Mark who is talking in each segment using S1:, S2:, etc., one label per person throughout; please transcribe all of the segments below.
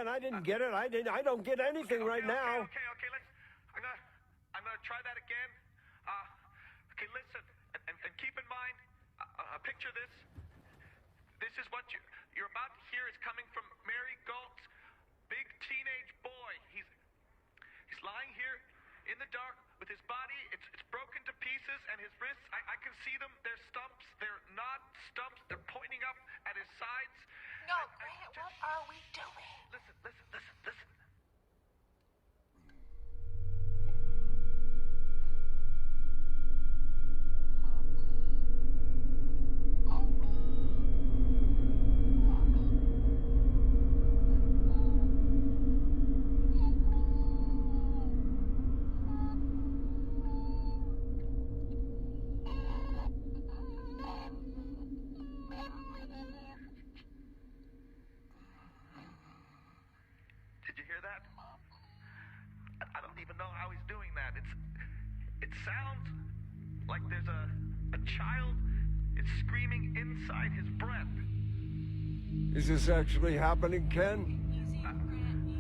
S1: man. I didn't get it. I don't get anything right now.
S2: Okay. I'm gonna try that again. Okay, listen, and keep in mind, picture this. This is what you're about to hear is coming from Mary Galt's big teenage boy. He's lying here in the dark with his body. It's broken to pieces, and his wrists. I can see them. They're stumps. They're not stumps. They're pointing up at his sides.
S3: No, Grant, what are we doing?
S2: Listen. Did you hear that? I don't even know how he's doing that. It sounds like there's a child is screaming inside his breath.
S1: Is this actually happening, Ken?
S3: Easy, Grant, easy.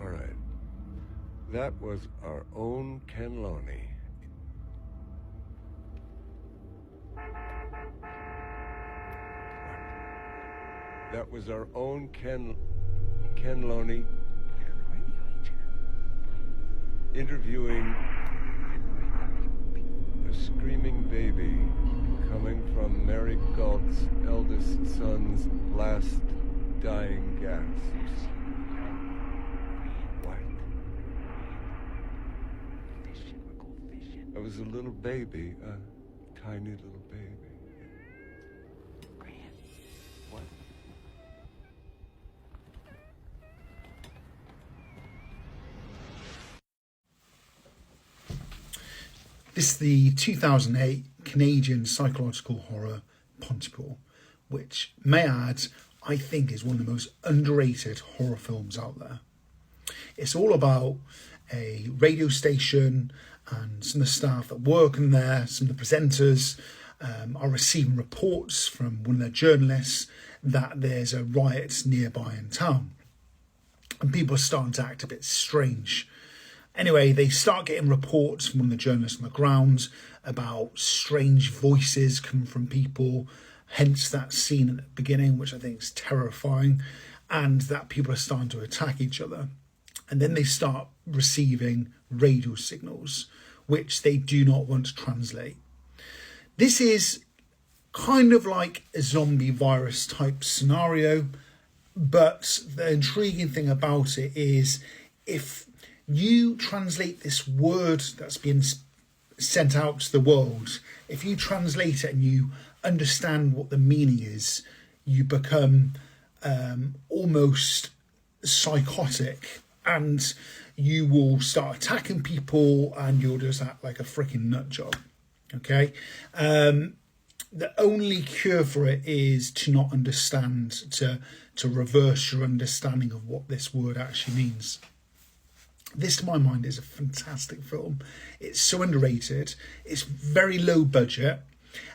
S1: All right. That was our own Ken Loney. That was our own Ken Loney interviewing a screaming baby coming from Mary Galt's eldest son's last dying gasps. What? That was a little baby, a tiny little baby. What?
S4: This is the 2008 Canadian psychological horror Pontypool, which, may I add, I think is one of the most underrated horror films out there. It's all about a radio station and some of the staff that work in there, some of the presenters are receiving reports from one of their journalists that there's a riot nearby in town. And people are starting to act a bit strange. Anyway, they start getting reports from one of the journalists on the ground about strange voices coming from people, hence that scene at the beginning, which I think is terrifying, and that people are starting to attack each other. And then they start receiving radio signals, which they do not want to translate. This is kind of like a zombie virus type scenario, but the intriguing thing about it is if you translate this word that's been sent out to the world, if you translate it and you understand what the meaning is, you become almost psychotic, and you will start attacking people and you'll just act like a freaking nut job. Okay? The only cure for it is to not understand, to reverse your understanding of what this word actually means. This, to my mind, is a fantastic film. It's so underrated. It's very low budget.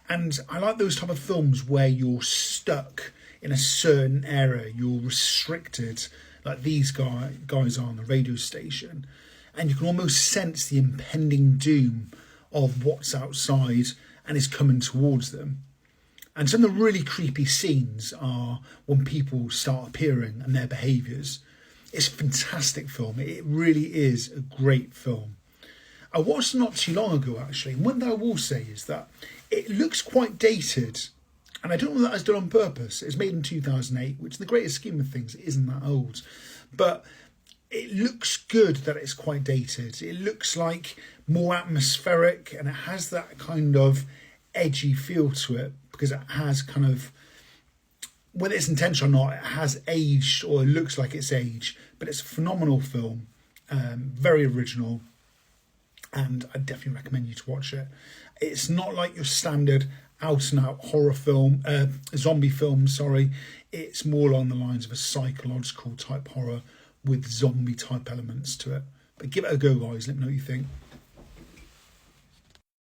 S4: And I like those type of films where you're stuck in a certain area. You're restricted, like these guys are on the radio station. And you can almost sense the impending doom of what's outside and is coming towards them. And some of the really creepy scenes are when people start appearing and their behaviours. It's a fantastic film. It really is a great film. I watched it not too long ago, actually. And one thing I will say is that it looks quite dated. And I don't know that was done on purpose. It's made in 2008, which in the greater scheme of things, it isn't that old. But it looks good that it's quite dated. It looks like more atmospheric, and it has that kind of edgy feel to it, because it has kind of, whether it's intentional or not, it has aged, or it looks like it's aged. But it's a phenomenal film, very original, and I definitely recommend you to watch it. It's not like your standard out and out horror film, zombie film, sorry. It's more along the lines of a psychological type horror with zombie type elements to it. But give it a go, guys. Let me know what you think.